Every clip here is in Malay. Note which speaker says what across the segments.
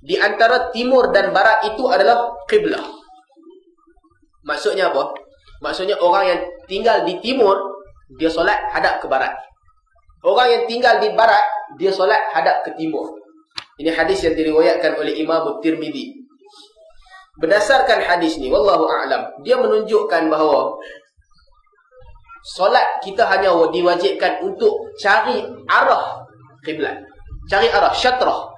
Speaker 1: di antara timur dan barat itu adalah qiblah. Maksudnya apa? Maksudnya orang yang tinggal di timur, dia solat hadap ke barat. Orang yang tinggal di barat, dia solat hadap ke timur. Ini hadis yang diriwayatkan oleh Imam Tirmidzi. Berdasarkan hadis ni, wallahu a'lam, dia menunjukkan bahawa solat kita hanya diwajibkan untuk cari arah kiblat. Cari arah, syatrah.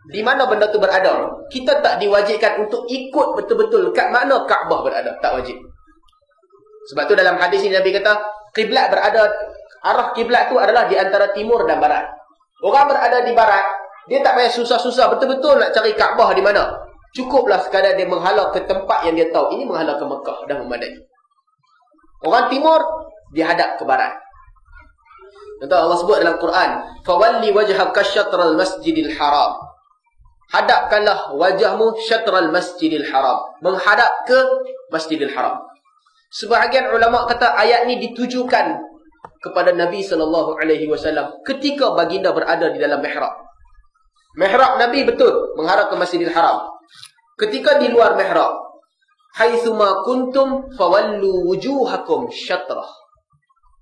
Speaker 1: Di mana benda tu berada. Kita tak diwajibkan untuk ikut betul-betul kat mana Kaabah berada. Tak wajib. Sebab tu dalam hadis ni Nabi kata, kiblat berada, arah kiblat tu adalah di antara timur dan barat. Orang berada di barat, dia tak payah susah-susah betul-betul nak cari Kaabah di mana. Cukuplah sekadar dia menghala ke tempat yang dia tahu. Ini menghala ke Mekah, dah memadai. Orang timur, dia hadap ke barat. Contoh Allah sebut dalam Quran, "Fawalli wajhaka syatral masjidil haram." Hadapkanlah wajahmu syatral masjidil haram. Menghadap ke Masjidil Haram. Sebahagian ulama kata ayat ni ditujukan kepada Nabi SAW ketika baginda berada di dalam mihrab. Mihrab Nabi betul menghadap ke Masjidil Haram. Ketika di luar mihrab, haitsuma kuntum fawallu wujuhakum syatrah.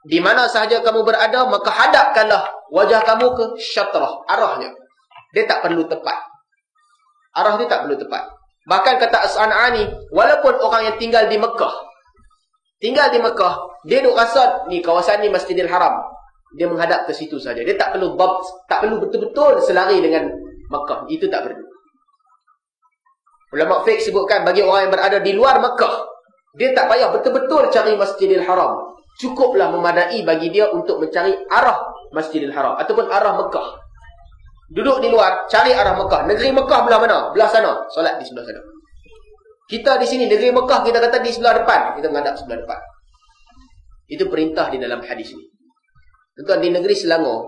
Speaker 1: Di mana sahaja kamu berada, maka hadapkanlah wajah kamu ke syatrah, arahnya. Dia tak perlu tepat. Arah dia tak perlu tepat. Bahkan kata As-San'ani, walaupun orang yang tinggal di Mekah, dia duk rasa ni kawasan ni Masjidil Haram, dia menghadap ke situ saja. Dia tak perlu betul-betul selari dengan Mekah. Itu tak perlu. Ulama fiqh sebutkan bagi orang yang berada di luar Mekah, dia tak payah betul-betul cari Masjidil Haram. Cukuplah memadai bagi dia untuk mencari arah Masjidil Haram ataupun arah Mekah. Duduk di luar, cari arah Mekah. Negeri Mekah belah mana? Belah sana. Solat di sebelah sana. Kita di sini, negeri Mekah, kita kata di sebelah depan. Kita menghadap sebelah depan. Itu perintah di dalam hadis ni. Tuan, di negeri Selangor,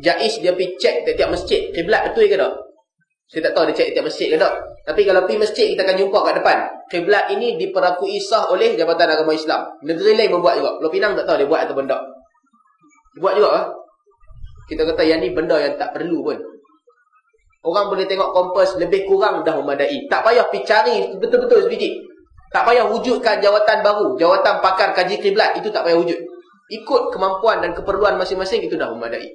Speaker 1: Jais dia pergi cek tiap-tiap masjid. Kiblat betul ke tak? Saya tak tahu dia cek tiap masjid ke tak. Tapi kalau pergi masjid, kita akan jumpa kat depan. Kiblat ini diperakui sah oleh Jabatan Agama Islam. Negeri lain membuat juga. Pulau Pinang tak tahu dia buat atau benda. Dia buat juga lah. Kita kata yang ni benda yang tak perlu pun. Orang boleh tengok kompas lebih kurang dah memadai. Tak payah pergi cari betul-betul sedikit. Tak payah wujudkan jawatan baru. Jawatan pakar kaji kiblat, itu tak payah wujud. Ikut kemampuan dan keperluan masing-masing, itu dah memadai.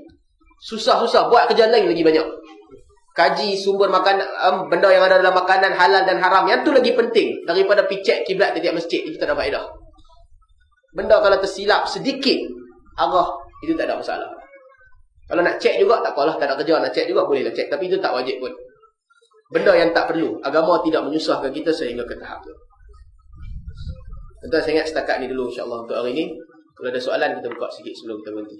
Speaker 1: Susah-susah, buat kerja lain lagi banyak. Kaji sumber makanan, benda yang ada dalam makanan halal dan haram, yang tu lagi penting daripada pergi cek kiblat di tiap masjid. Itu tak ada faedah. Benda kalau tersilap sedikit arah, itu tak ada masalah. Kalau nak cek juga, tak apalah, tak ada kerja nak cek juga, bolehlah cek. Tapi itu tak wajib pun. Benda yang tak perlu. Agama tidak menyusahkan kita sehingga ke tahap tu. Tuan-tuan, saya ingat setakat ni dulu insyaAllah untuk hari ni. Kalau ada soalan, kita buka sikit sebelum kita berhenti.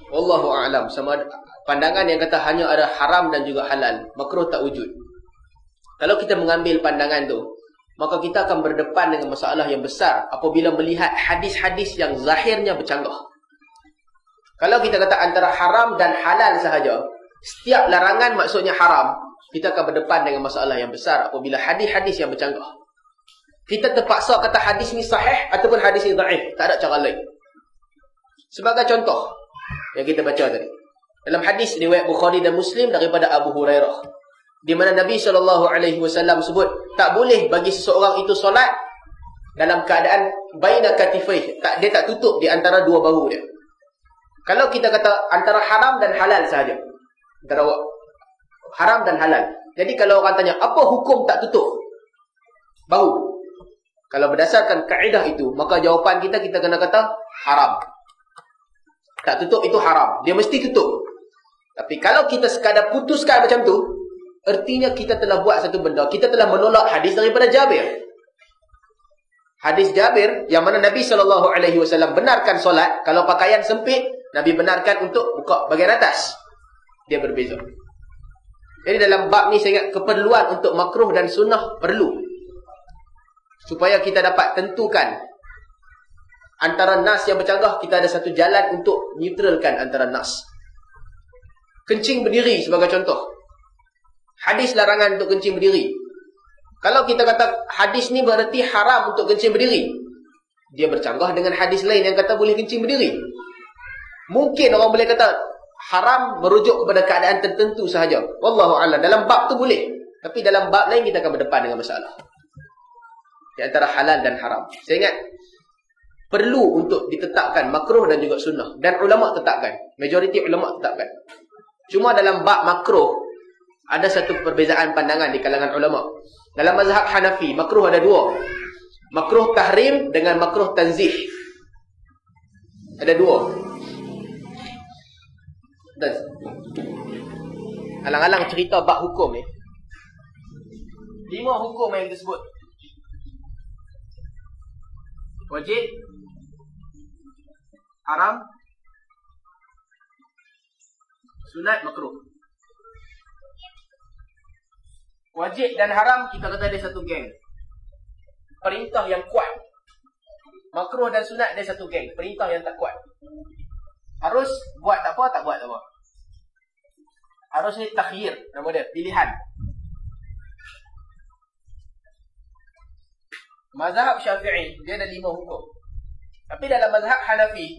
Speaker 1: Wallahu a'lam. Sama pandangan yang kata hanya ada haram dan juga halal, makruh tak wujud. Kalau kita mengambil pandangan tu, maka kita akan berdepan dengan masalah yang besar apabila melihat hadis-hadis yang zahirnya bercanggah. Kalau kita kata antara haram dan halal sahaja, setiap larangan maksudnya haram, kita akan berdepan dengan masalah yang besar apabila hadis-hadis yang bercanggah. Kita terpaksa kata hadis ni sahih ataupun hadis ni dhaif, tak ada cara lain. Sebagai contoh yang kita baca tadi, dalam hadis riwayat Bukhari dan Muslim daripada Abu Hurairah, di mana Nabi SAW sebut, tak boleh bagi seseorang itu solat dalam keadaan baina katifai, dia tak tutup di antara dua bahu dia. Kalau kita kata antara haram dan halal sahaja, antara haram dan halal. Jadi kalau orang tanya, apa hukum tak tutup bahu? Kalau berdasarkan kaedah itu, maka jawapan kita kena kata haram. Tak tutup itu haram. Dia mesti tutup. Tapi kalau kita sekadar putuskan macam tu, artinya kita telah buat satu benda. Kita telah menolak hadis daripada Jabir. Hadis Jabir yang mana Nabi SAW benarkan solat. Kalau pakaian sempit, Nabi benarkan untuk buka bahagian atas. Dia berbeza. Jadi dalam bab ni saya ingat keperluan untuk makruh dan sunnah perlu. Supaya kita dapat tentukan antara nas yang bercanggah, kita ada satu jalan untuk neutralkan antara nas. Kencing berdiri sebagai contoh. Hadis larangan untuk kencing berdiri. Kalau kita kata hadis ni berarti haram untuk kencing berdiri, dia bercanggah dengan hadis lain yang kata boleh kencing berdiri. Mungkin orang boleh kata haram merujuk kepada keadaan tertentu sahaja. Wallahu a'lam. Dalam bab tu boleh, tapi dalam bab lain kita akan berdepan dengan masalah di antara halal dan haram. Saya ingat perlu untuk ditetapkan makruh dan juga sunnah, dan ulama tetapkan, majoriti ulama tetapkan. Cuma dalam bab makruh ada satu perbezaan pandangan di kalangan ulama. Dalam mazhab Hanafi, makruh ada dua. Makruh tahrim dengan makruh tanzih. Ada dua. Dan alang-alang cerita bab hukum ni. 5 hukum yang disebut. Wajib, haram, sunat, makruh. Wajib dan haram kita kata dia satu geng. Perintah yang kuat. Makruh dan sunat dia satu geng. Perintah yang tak kuat. Harus buat tak apa, tak buat tak apa. Harus ni takhyir, nama dia, pilihan. Mazhab Syafi'i dia ada 5 hukum. Tapi dalam mazhab Hanafi,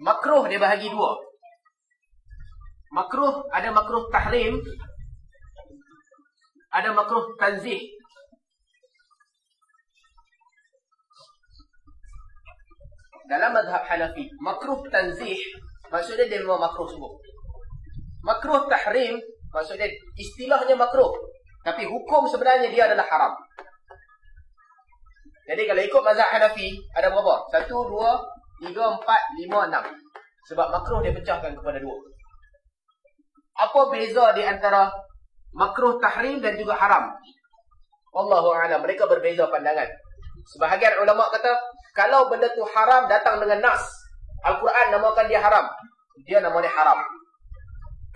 Speaker 1: makruh dia bahagi 2. Makruh, ada makruh tahrim, ada makruh tanzih. Dalam mazhab Hanafi, makruh tanzih maksudnya dia memang makruh semua. Makruh tahrim maksudnya istilahnya makruh, tapi hukum sebenarnya dia adalah haram. Jadi kalau ikut mazhab Hanafi ada berapa? 1, 2, 3, 4, 5, 6. Sebab makruh dia pecahkan kepada 2. Apa beza di antara makruh tahrim dan juga haram? Wallahu a'lam, mereka berbeza pandangan. Sebahagian ulama kata kalau benda tu haram datang dengan nas, Al-Quran namakan dia haram, dia namanya haram.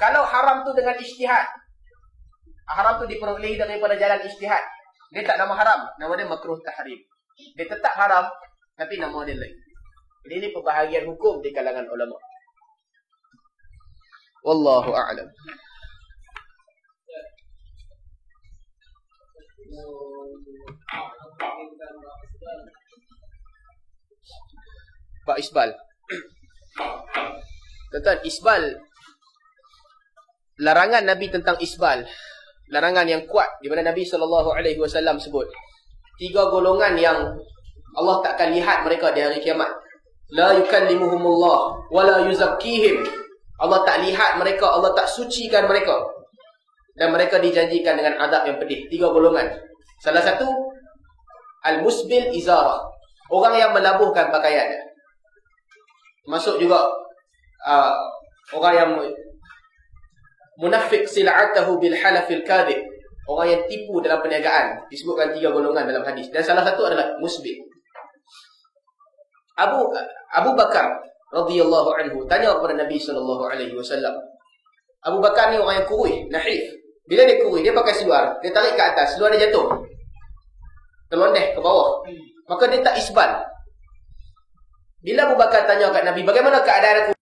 Speaker 1: Kalau haram tu dengan ijtihad, haram tu diperolehi daripada jalan ijtihad, dia tak nama haram, nama dia makruh tahrim. Dia tetap haram tapi nama dia lain. Jadi ini pembahagian hukum di kalangan ulama. Wallahu a'lam. Pak isbal. Tuan-tuan, isbal, larangan Nabi tentang isbal, larangan yang kuat di mana Nabi SAW sebut 3 golongan yang Allah takkan lihat mereka di hari kiamat. La yukallimuhumullah wa la yuzakkihim. Allah tak lihat mereka, Allah tak sucikan mereka, dan mereka dijanjikan dengan azab yang pedih. 3 golongan. Salah satu, al-musbil izarah, orang yang melabuhkan pakaian. Masuk juga orang yang munafik sil'atahu bil halafil kadhib, orang yang tipu dalam perniagaan. Disebutkan 3 golongan dalam hadis, dan salah satu adalah musbil. Abu Bakar radhiyallahu anhu tanya kepada Nabi SAW. Abu Bakar ni orang yang kurus, nahif. Bila dia kurus, dia pakai seluar, dia tarik ke atas, seluar dia jatuh, terlondeh ke bawah, maka dia tak isbal. Bila Abu Bakar tanya kat Nabi, bagaimana keadaan aku?